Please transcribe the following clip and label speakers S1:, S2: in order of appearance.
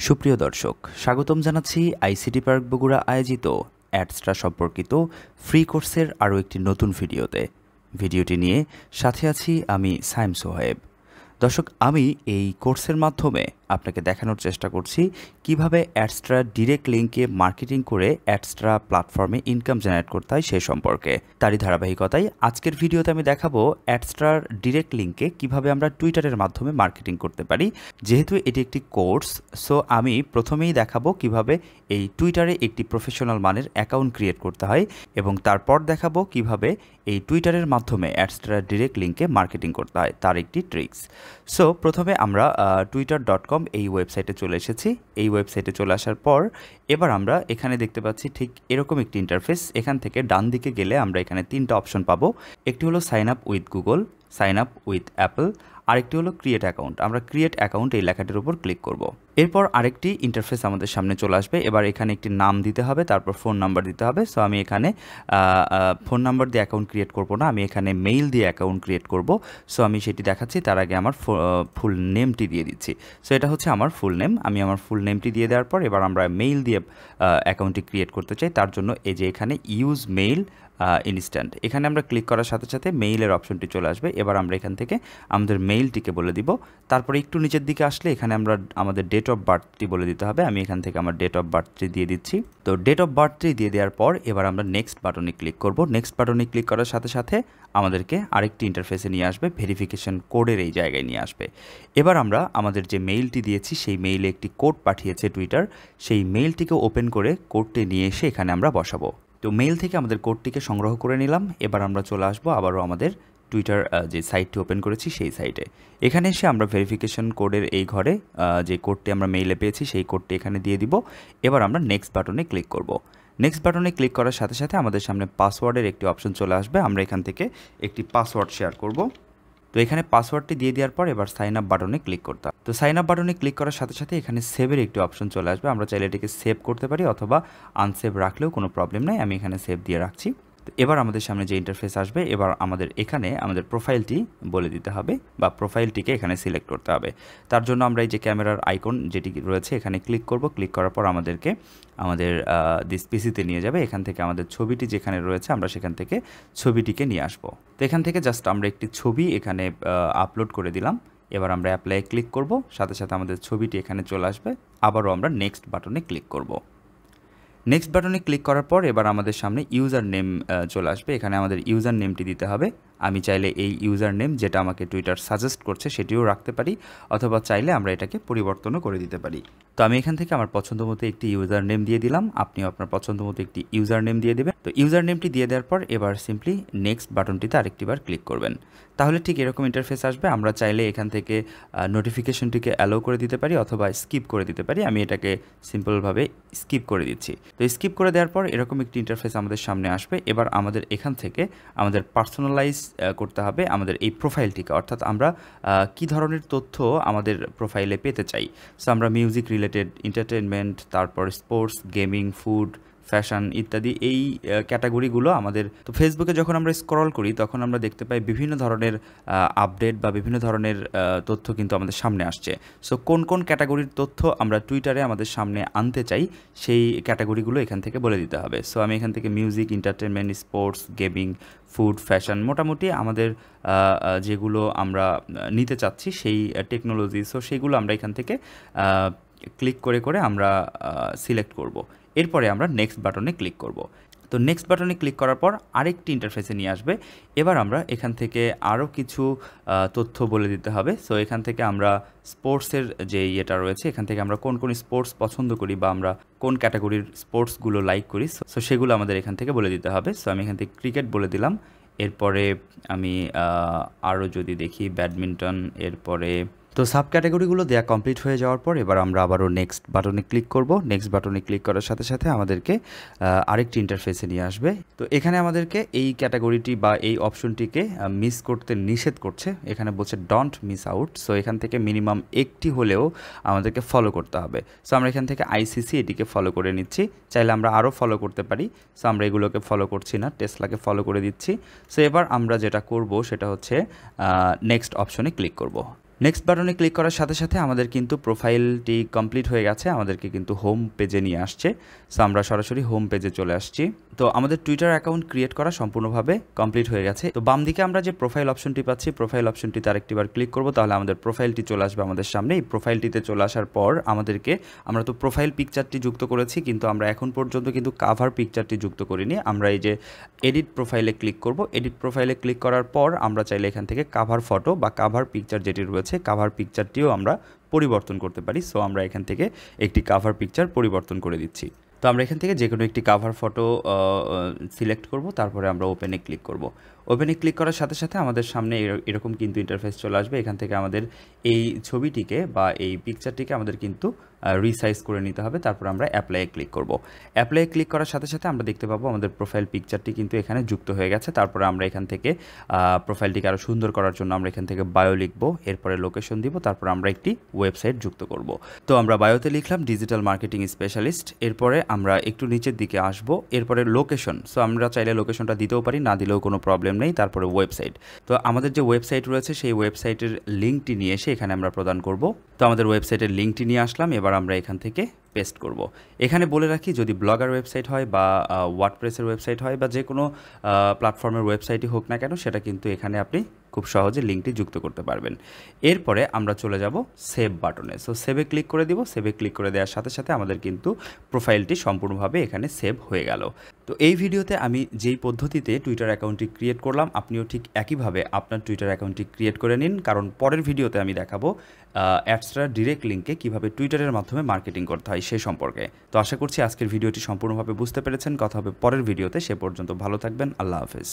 S1: সুপ্রিয় দর্শক, স্বাগতম জানাচ্ছি আইসিটি পার্ক বগুড়া আয়োজিত অ্যাডস্ট্রা সম্পর্কিত ফ্রি কোর্সের আরও একটি নতুন ভিডিওতে। ভিডিওটি নিয়ে সাথে আছি আমি সাইম সোহেব। দর্শক, আমি এই কোর্সের মাধ্যমে আপনাকে দেখানোর চেষ্টা করছি কিভাবে অ্যাডস্ট্রা ডিরেক্ট লিঙ্কে মার্কেটিং করে অ্যাডস্ট্রা প্ল্যাটফর্মে ইনকাম জেনারেট করতে হয় সে সম্পর্কে। তারই ধারাবাহিকতায় আজকের ভিডিওতে আমি দেখাবো অ্যাডস্ট্রার ডিরেক্ট লিঙ্কে কিভাবে আমরা টুইটারের মাধ্যমে মার্কেটিং করতে পারি। যেহেতু এটি একটি কোর্স, সো আমি প্রথমেই দেখাবো কিভাবে এই টুইটারে একটি প্রফেশনাল মানের অ্যাকাউন্ট ক্রিয়েট করতে হয় এবং তারপর দেখাবো কিভাবে এই টুইটারের মাধ্যমে অ্যাডস্ট্রার ডিরেক্ট লিঙ্কে মার্কেটিং করতে হয় তার একটি ট্রিক্স। সো প্রথমে আমরা twitter.com এই ওয়েবসাইটে চলে এসেছি। এই ওয়েবসাইটে চলে আসার পর এবার আমরা এখানে দেখতে পাচ্ছি ঠিক এরকম একটি ইন্টারফেস। এখান থেকে ডান দিকে গেলে আমরা এখানে তিনটা অপশন পাবো। একটি হলো sign up with Google, sign up with Apple, আরেকটি হলো ক্রিয়েট অ্যাকাউন্ট। আমরা ক্রিয়েট অ্যাকাউন্ট এই লেখাটির উপর ক্লিক করব। এরপর আরেকটি ইন্টারফেস আমাদের সামনে চলে আসবে। এবার এখানে একটি নাম দিতে হবে, তারপর ফোন নাম্বার দিতে হবে। সো আমি এখানে ফোন নাম্বার দিয়ে অ্যাকাউন্ট ক্রিয়েট করব না, আমি এখানে মেইল দিয়ে অ্যাকাউন্ট ক্রিয়েট করব। সো আমি সেটি দেখাচ্ছি, তার আগে আমার ফুল নেমটি দিয়ে দিচ্ছি। সো এটা হচ্ছে আমার ফুল নেম। আমি আমার ফুল নেমটি দিয়ে দেওয়ার পর এবার আমরা মেইল দিয়ে অ্যাকাউন্টটি ক্রিয়েট করতে চাই। তার জন্য এই যে এখানে ইউজ মেইল ইনস্ট্যান্ট, এখানে আমরা ক্লিক করার সাথে সাথে মেইলের অপশনটি চলে আসবে। এবার আমরা এখান থেকে আমাদের মেইলটিকে বলে দিব। তারপরে একটু নিচের দিকে আসলে এখানে আমরা আমাদের ডেট অফ বার্থটি বলে দিতে হবে। আমি এখান থেকে আমার ডেট অফ বার্থটি দিয়ে দিচ্ছি। তো ডেট অফ বার্থটি দিয়ে দেওয়ার পর এবার আমরা নেক্সট বাটনে ক্লিক করব। নেক্সট বাটনে ক্লিক করার সাথে সাথে আমাদেরকে আরেকটি ইন্টারফেসে নিয়ে আসবে, ভেরিফিকেশন কোডের এই জায়গায় নিয়ে আসবে। এবার আমরা আমাদের যে মেইলটি দিয়েছি সেই মেইলে একটি কোড পাঠিয়েছে টুইটার, সেই মেইলটিকে ওপেন করে কোডটি নিয়ে এসে এখানে আমরা বসাবো। তো মেইল থেকে আমাদের কোডটিকে সংগ্রহ করে নিলাম। এবার আমরা চলে আসবো আবারও আমাদের টুইটার যে সাইটটি ওপেন করেছি সেই সাইটে। এখানে এসে আমরা ভেরিফিকেশন কোডের এই ঘরে যে কোডটি আমরা মেইলে পেয়েছি সেই কোডটি এখানে দিয়ে দিব। এবার আমরা নেক্সট বাটনে ক্লিক করব। নেক্সট বাটনে ক্লিক করার সাথে সাথে আমাদের সামনে পাসওয়ার্ডের একটি অপশন চলে আসবে। আমরা এখান থেকে একটি পাসওয়ার্ড শেয়ার করব। তো এখানে পাসওয়ার্ডটি দিয়ে দেওয়ার পর এবার সাইন আপ বাটনে ক্লিক করতে হবে। তো সাইন আপ বাটনে ক্লিক করার সাথে সাথে এখানে সেভের একটি অপশন চলে আসবে। আমরা চাইলে এটিকে সেভ করতে পারি অথবা আনসেভ রাখলেও কোনো প্রবলেম নেই। আমি এখানে সেভ দিয়ে রাখছি। তো এবার আমাদের সামনে যে ইন্টারফেস আসবে, এবার আমাদের এখানে আমাদের প্রোফাইলটি বলে দিতে হবে বা প্রোফাইলটিকে এখানে সিলেক্ট করতে হবে। তার জন্য আমরা এই যে ক্যামেরার আইকন যেটি রয়েছে এখানে ক্লিক করব। ক্লিক করার পর আমাদেরকে আমাদের দিস পিসিতে নিয়ে যাবে। এখান থেকে আমাদের ছবিটি যেখানে রয়েছে আমরা সেখান থেকে ছবিটিকে নিয়ে আসব। তো এখান থেকে জাস্ট আমরা একটি ছবি এখানে আপলোড করে দিলাম। এবার আমরা অ্যাপ্লাই ক্লিক করব, সাথে সাথে আমাদের ছবিটি এখানে চলে আসবে। আবারও আমরা নেক্সট বাটনে ক্লিক করব। নেক্সট বাটনে ক্লিক করার পর এবার আমাদের সামনে ইউজার নেম চলে আসবে। এখানে আমাদের ইউজার নেমটি দিতে হবে। আমি চাইলে এই ইউজার নেম যেটা আমাকে টুইটার সাজেস্ট করছে সেটিও রাখতে পারি, অথবা চাইলে আমরা এটাকে পরিবর্তনও করে দিতে পারি। তো আমি এখান থেকে আমার পছন্দ মতো একটি ইউজার নেম দিয়ে দিলাম। আপনিও আপনার পছন্দ মতো একটি ইউজার নেম দিয়ে দেবেন। তো ইউজার নেমটি দিয়ে দেওয়ার পর এবার সিম্পলি নেক্সট বাটনটিতে আরেকটিবার ক্লিক করবেন। তাহলে ঠিক এরকম ইন্টারফেস আসবে। আমরা চাইলে এখান থেকে নোটিফিকেশনটিকে অ্যালো করে দিতে পারি অথবা স্কিপ করে দিতে পারি। আমি এটাকে সিম্পলভাবে স্কিপ করে দিচ্ছি। তো স্কিপ করে দেওয়ার পর এরকম একটি ইন্টারফেস আমাদের সামনে আসবে। এবার আমাদের এখান থেকে আমাদের পার্সোনালাইজ করতে হবে আমাদের এই প্রোফাইলটিকে, অর্থাৎ আমরা কী ধরনের তথ্য আমাদের প্রোফাইলে পেতে চাই। সো আমরা মিউজিক রিলেটেড, এন্টারটেনমেন্ট, তারপর স্পোর্টস, গেমিং, ফুড, ফ্যাশন ইত্যাদি এই ক্যাটাগরিগুলো আমাদের। তো ফেসবুকে যখন আমরা স্ক্রল করি তখন আমরা দেখতে পাই বিভিন্ন ধরনের আপডেট বা বিভিন্ন ধরনের তথ্য কিন্তু আমাদের সামনে আসছে। সো কোন কোন ক্যাটাগরির তথ্য আমরা টুইটারে আমাদের সামনে আনতে চাই সেই ক্যাটাগরিগুলো এখান থেকে বলে দিতে হবে। সো আমি এখান থেকে music, entertainment, sports, gaming, food, fashion, মোটামুটি আমাদের যেগুলো আমরা নিতে চাচ্ছি সেই টেকনোলজি, সো সেগুলো আমরা এখান থেকে ক্লিক করে করে আমরা সিলেক্ট করব। এরপরে আমরা নেক্সট বাটনে ক্লিক করব। তো নেক্সট বাটনে ক্লিক করার পর আরেকটি ইন্টারফেসে নিয়ে আসবে। এবার আমরা এখান থেকে আরও কিছু তথ্য বলে দিতে হবে। সো এখান থেকে আমরা স্পোর্টসের যে ইয়েটা রয়েছে এখান থেকে আমরা কোন কোন স্পোর্টস পছন্দ করি বা আমরা কোন ক্যাটাগরির স্পোর্টসগুলো লাইক করি, সো সেগুলো আমাদের এখান থেকে বলে দিতে হবে। সো আমি এখান থেকে ক্রিকেট বলে দিলাম। এরপরে আমি আরও যদি দেখি ব্যাডমিন্টন, এরপরে তো সাব ক্যাটাগরিগুলো দেওয়া কমপ্লিট হয়ে যাওয়ার পর এবার আমরা আবারও নেক্সট বাটনে ক্লিক করব। নেক্সট বাটনে ক্লিক করার সাথে সাথে আমাদেরকে আরেকটি ইন্টারফেসে নিয়ে আসবে। তো এখানে আমাদেরকে এই ক্যাটাগরিটি বা এই অপশনটিকে মিস করতে নিষেধ করছে। এখানে বলছে ডোন্ট মিস আউট। সো এখান থেকে মিনিমাম একটি হলেও আমাদেরকে ফলো করতে হবে। সো আমরা এখান থেকে আইসিসি এটিকে ফলো করে নিচ্ছি। চাইলে আমরা আরও ফলো করতে পারি। সো আমরা এগুলোকে ফলো করছি না, টেসলাকে ফলো করে দিচ্ছি। সো এবার আমরা যেটা করব সেটা হচ্ছে নেক্সট অপশনে ক্লিক করব। নেক্সট বাটনে ক্লিক করার সাথে সাথে আমাদের কিন্তু প্রোফাইলটি কমপ্লিট হয়ে গেছে, আমাদেরকে কিন্তু হোম পেজে নিয়ে আসছে। সো আমরা সরাসরি হোম পেজে চলে আসছি। তো আমাদের টুইটার অ্যাকাউন্ট ক্রিয়েট করা সম্পূর্ণভাবে কমপ্লিট হয়ে গেছে। তো বাম দিকে আমরা যে প্রোফাইল অপশনটি পাচ্ছি, প্রোফাইল অপশনটিতে আরেকটিবার ক্লিক করব, তাহলে আমাদের প্রোফাইলটি চলে আসবে আমাদের সামনে। এই প্রোফাইলটিতে চলে আসার পর আমরা তো প্রোফাইল পিকচারটি যুক্ত করেছি, কিন্তু আমরা এখন পর্যন্ত কিন্তু কাভার পিকচারটি যুক্ত করিনি। আমরা এই যে এডিট প্রোফাইলে ক্লিক করব, এডিট প্রোফাইলে ক্লিক করার পর আমরা চাইলে এখান থেকে কাভার ফটো বা কাভার পিকচার যেটি রয়েছে, কাভার পিকচারটিও আমরা পরিবর্তন করতে পারি। সো আমরা এখান থেকে একটি কাভার পিকচার পরিবর্তন করে দিচ্ছি। তো আমরা এখান থেকে যে কোনো একটি কাভার ফটো সিলেক্ট করব, তারপরে আমরা ওপেনে ক্লিক করব। ওপেনে ক্লিক করার সাথে সাথে আমাদের সামনে এরকম কিন্তু ইন্টারফেস চলে আসবে। এখান থেকে আমাদের এই ছবিটিকে বা এই পিকচারটিকে আমাদের কিন্তু রিসাইজ করে নিতে হবে। তারপর আমরা অ্যাপ্লাইয়ে ক্লিক করব। অ্যাপ্লাইয়ে ক্লিক করার সাথে সাথে আমরা দেখতে পাবো আমাদের প্রোফাইল পিকচারটি কিন্তু এখানে যুক্ত হয়ে গেছে। তারপরে আমরা এখান থেকে প্রোফাইলটিকে আরও সুন্দর করার জন্য আমরা এখান থেকে বায়ো লিখব, এরপরে লোকেশন দিব, তারপর আমরা একটি ওয়েবসাইট যুক্ত করব। তো আমরা বায়োতে লিখলাম ডিজিটাল মার্কেটিং স্পেশালিস্ট, এরপরে আমরা একটু নিচের দিকে আসব, এরপরে লোকেশন। সো আমরা চাইলে লোকেশনটা দিতেও পারি, না দিলেও কোনো প্রবলেম নেই। তারপরে ওয়েবসাইট, তো আমাদের যে ওয়েবসাইট রয়েছে সেই ওয়েবসাইটের লিঙ্কটি নিয়ে এসে এখানে আমরা প্রদান করব। তো আমাদের ওয়েবসাইটের লিঙ্কটি নিয়ে আসলাম, এবার আমরা এখান থেকে পেস্ট করব। এখানে বলে রাখি, যদি ব্লগার ওয়েবসাইট হয় বা ওয়ার্ডপ্রেসের ওয়েবসাইট হয় বা যে কোনো প্ল্যাটফর্মের ওয়েবসাইটই হোক না কেন, সেটা কিন্তু এখানে আপনি খুব সহজে লিঙ্কটি যুক্ত করতে পারবেন। এরপরে আমরা চলে যাব সেভ বাটনে। সো সেভে ক্লিক করে দিব। সেভে ক্লিক করে দেওয়ার সাথে সাথে আমাদের কিন্তু প্রোফাইলটি সম্পূর্ণভাবে এখানে সেভ হয়ে গেল। তো এই ভিডিওতে আমি যেই পদ্ধতিতে টুইটার অ্যাকাউন্টটি ক্রিয়েট করলাম, আপনিও ঠিক একইভাবে আপনার টুইটার অ্যাকাউন্টটি ক্রিয়েট করে নিন, কারণ পরের ভিডিওতে আমি দেখাবো অ্যাডস্টার ডিরেক্ট লিঙ্কে কীভাবে টুইটারের মাধ্যমে মার্কেটিং করতে হয় সে সম্পর্কে। তো আশা করছি আজকের ভিডিওটি সম্পূর্ণভাবে বুঝতে পেরেছেন। কথা হবে পরের ভিডিওতে, সে পর্যন্ত ভালো থাকবেন। আল্লাহ হাফেজ।